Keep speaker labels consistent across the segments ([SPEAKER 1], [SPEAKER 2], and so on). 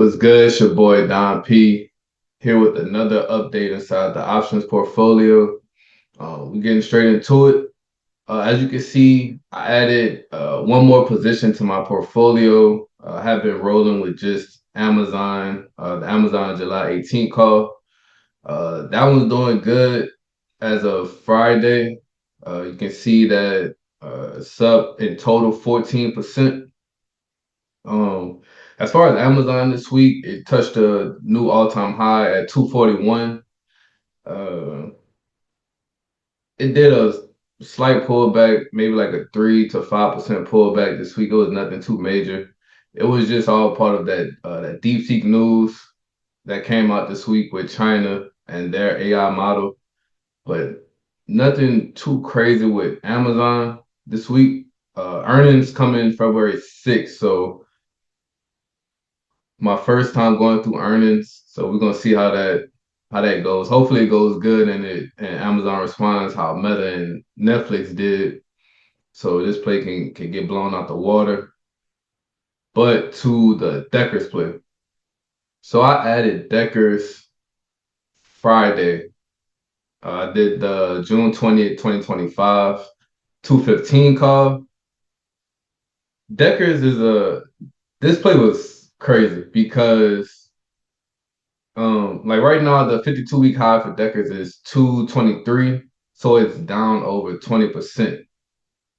[SPEAKER 1] What's good? It's your boy Don P here with another update inside the options portfolio. We're getting straight into it. As you can see, I added one more position to my portfolio. I have been rolling with just Amazon, the Amazon July 18th call. That one's doing good as of Friday. You can see that it's up in total 14%. Um, as far as Amazon this week, it touched a new all-time high at 241. Uh, it did a slight pullback, maybe like a 3 to 5% pullback this week. It was nothing too major. It was just all part of that DeepSeek news that came out this week with China and their AI model, but nothing too crazy with Amazon this week. Earnings come in February 6th, so my first time going through earnings, so we're gonna see how that goes. Hopefully it goes good and Amazon responds how Meta and Netflix did, so this play can get blown out the water. But to the Deckers play. So I added Deckers Friday. I did the June 20th, 2025, 215 call. Deckers is a this play was crazy because like right now, the 52-week high for Deckers is 223, so it's down over 20%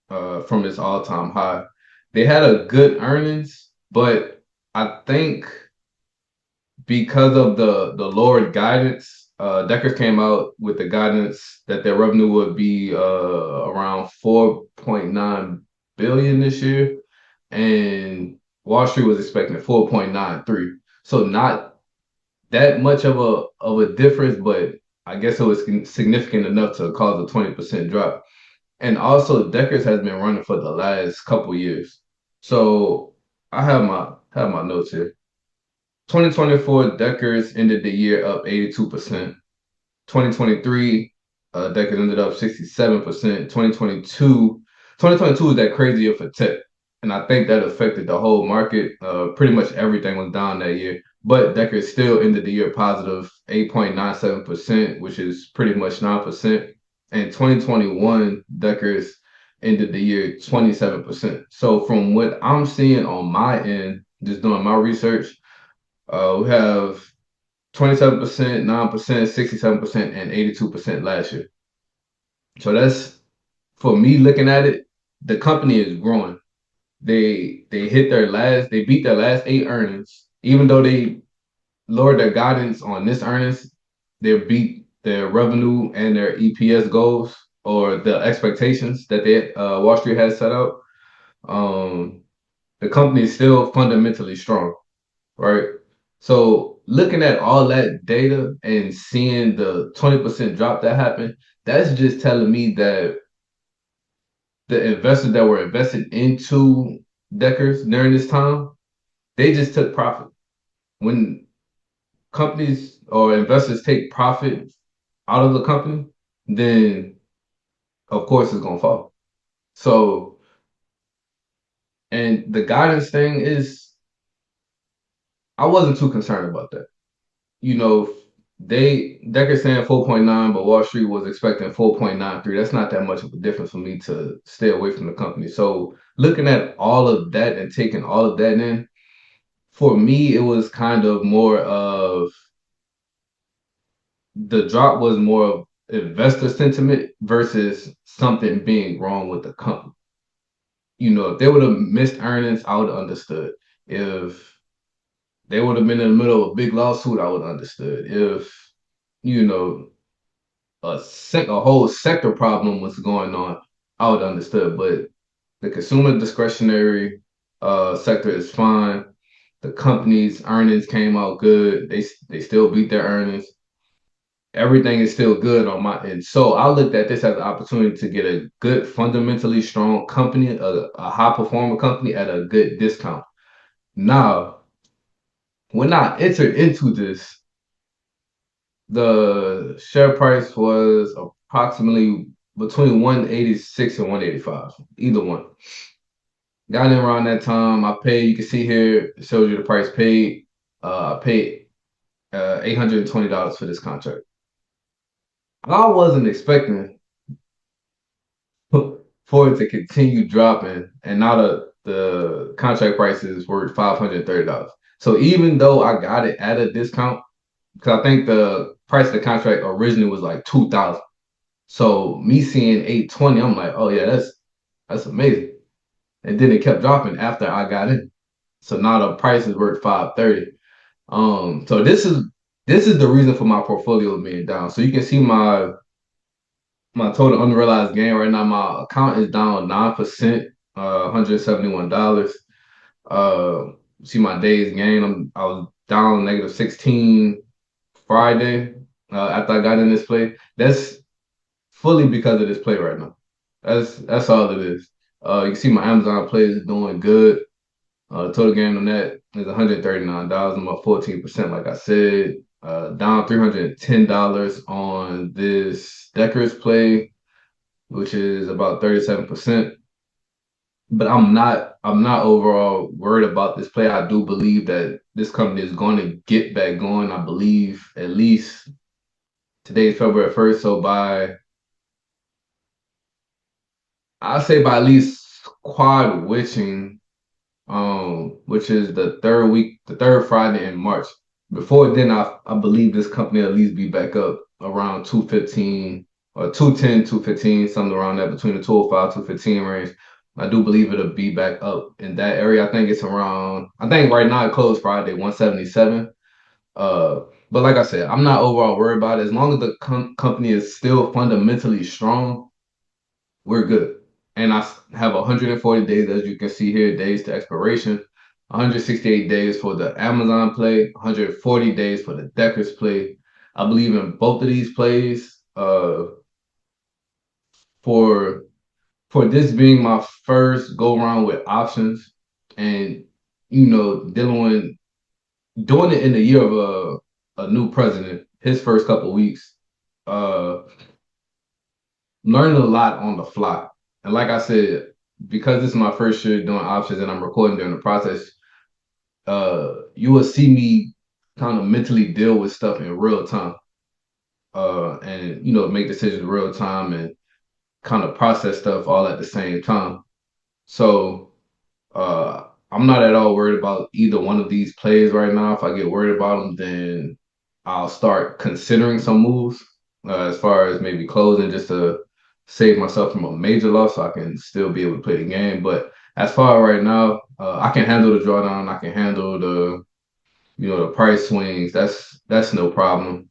[SPEAKER 1] from its all-time high. They had a good earnings, but I think because of the lowered guidance, Deckers came out with the guidance that their revenue would be around 4.9 billion this year, and Wall Street was expecting 4.93. So not that much of a difference, but I guess it was significant enough to cause a 20% drop. And also, Deckers has been running for the last couple years. So I have my notes here. 2024, Deckers ended the year up 82%. 2023, Deckers ended up 67%. 2022 was that crazy year for tech. And I think that affected the whole market. Pretty much everything was down that year. But Deckers still ended the year positive 8.97%, which is pretty much 9%. And 2021, Deckers ended the year 27%. So from what I'm seeing on my end, just doing my research, we have 27%, 9%, 67%, and 82% last year. So that's for me looking at it, the company is growing. They beat their last eight earnings. Even though they lowered their guidance on this earnings, they beat their revenue and their EPS goals or the expectations that they Wall Street has set out. Um, the company is still fundamentally strong, right? So looking at all that data and seeing the 20% drop that happened, that's just telling me that the investors that were invested into Deckers during this time, they just took profit. When companies or investors take profit out of the company, then of course it's gonna fall. So, and the guidance thing is, I wasn't too concerned about that. You know, Decker saying 4.9, but Wall Street was expecting 4.93. That's not that much of a difference for me to stay away from the company. So looking at all of that and taking all of that in, for me, it was kind of more of the drop was more of investor sentiment versus something being wrong with the company. If they would have missed earnings, I would have understood. If they would have been in the middle of a big lawsuit, I would have understood. If you know a whole sector problem was going on, I would understood. But the consumer discretionary sector is fine. The company's earnings came out good. They still beat their earnings. Everything is still good on my end. So I looked at this as an opportunity to get a good, fundamentally strong company, a high performer company at a good discount. Now, when I entered into this, the share price was approximately between 186 and 185, either one. Got in around that time. I paid, you can see here, it shows you the price paid. I paid $820 for this contract. I wasn't expecting for it to continue dropping, and now the contract price is worth $530. So even though I got it at a discount, because I think the price of the contract originally was like 2,000. So me seeing 820, I'm like, oh yeah, that's amazing. And then it kept dropping after I got in. So now the price is worth 530. So this is the reason for my portfolio being down. So you can see my total unrealized gain right now. My account is down 9%, $171. Uh, see my days gain. I was down negative 16 Friday after I got in this play. That's fully because of this play right now. That's all it is. You can see my Amazon play is doing good. Total gain on that is $139. I'm up 14%, like I said. Down $310 on this Deckers play, which is about 37%. But I'm not overall worried about this play. I do believe that this company is going to get back going. I believe at least today's February 1st. So I say by at least quad witching, which is the third week, the third Friday in March. Before then, I believe this company will at least be back up around 215 or 210, 215, something around that between the 205, 215 range. I do believe it'll be back up in that area. I think it's around, I think right now it closed Friday 177. Uh, but like I said, I'm not overall worried about it. As long as the company is still fundamentally strong, we're good. And have 140 days, as you can see here, days to expiration. 168 days for the Amazon play, 140 days for the Deckers play. I believe in both of these plays. For for this being my first go around with options, and dealing with doing it in the year of a new president, his first couple of weeks, uh, learning a lot on the fly. And like I said, because this is my first year doing options and I'm recording during the process, you will see me kind of mentally deal with stuff in real time. And make decisions in real time and kind of process stuff all at the same time. So I'm not at all worried about either one of these plays right now. If I get worried about them, then I'll start considering some moves as far as maybe closing just to save myself from a major loss so I can still be able to play the game. But as far as right now, I can handle the drawdown. I can handle the price swings. That's no problem.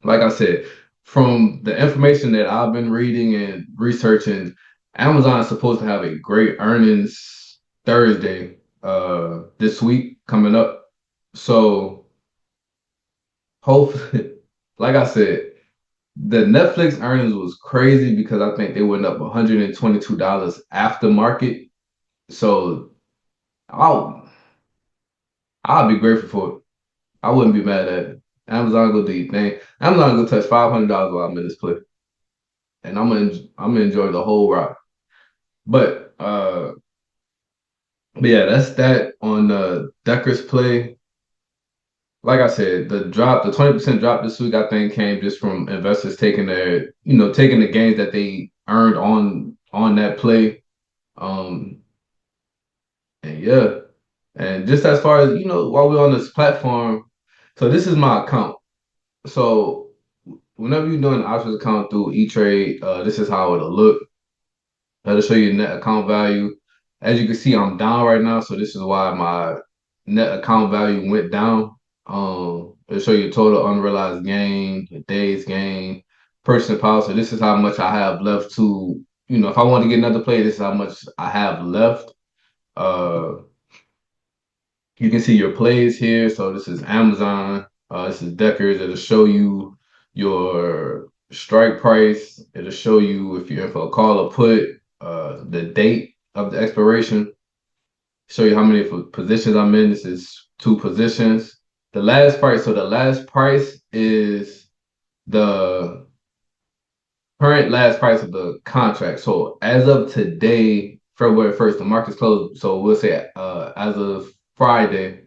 [SPEAKER 1] Like I said, from the information that I've been reading and researching, Amazon is supposed to have a great earnings Thursday this week coming up. So hopefully, like I said, the Netflix earnings was crazy because I think they went up $122 after market. So I'll I'll be grateful for it. I wouldn't be mad at it. Amazon go do your thing. Amazon go touch $500 while I'm in this clip, and I'm gonna enjoy the whole ride. But but yeah, that's that on Decker's play. Like I said, the 20% drop this week, I think came just from investors taking the gains that they earned on that play. Um, and yeah, and just as far as while we're on this platform, so this is my account. So whenever you're doing an options account through E-Trade, this is how it'll look. That'll show you net account value. As you can see, I'm down right now, so this is why my net account value went down. It'll show you total unrealized gain, the days gain, purchasing power. So this is how much I have left to, if I want to get another play, this is how much I have left. Uh, you can see your plays here. So this is Amazon. This is Deckers. It'll show you your strike price. It'll show you if you're in for a call or put, the date of the expiration. Show you how many positions I'm in. This is two positions. The last price. So the last price is the current last price of the contract. So as of today, February 1st, the market's closed. So we'll say as of Friday,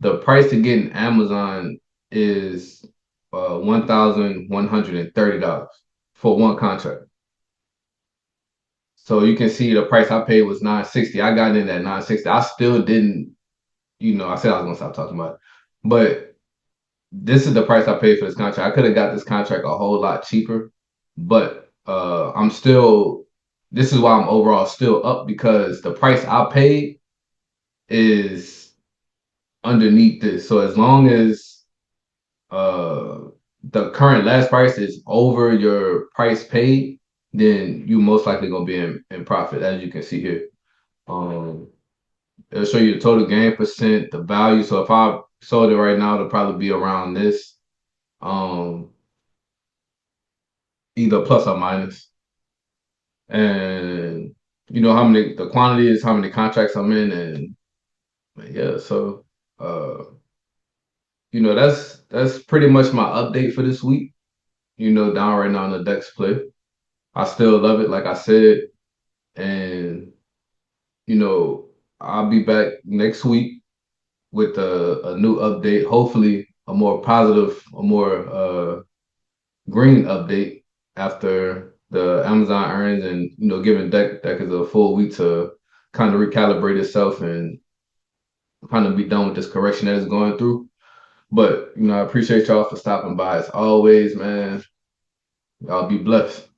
[SPEAKER 1] The price to get in Amazon is $1,130 for one contract. So you can see the price I paid was 960. I got in at 960. I still didn't, I said I was gonna stop talking about it. But this is the price I paid for this contract. I could have got this contract a whole lot cheaper, but I'm still this is why I'm overall still up because the price I paid is underneath this. So as long as uh the current last price is over your price paid, then you most likely gonna be in profit, as you can see here. Um, it'll show you the total gain percent, the value. So if I sold it right now, it'll probably be around this, um, either plus or minus. And how many the quantity is, how many contracts I'm in, and yeah. So uh, that's pretty much my update for this week. Down right now in the Dex play. I still love it, like I said, and you know, I'll be back next week with a new update. Hopefully, a more positive, a more green update after the Amazon earnings, and giving Deckers a full week to kind of recalibrate itself and kind of be done with this correction that it's going through. But I appreciate y'all for stopping by as always, man. Y'all be blessed.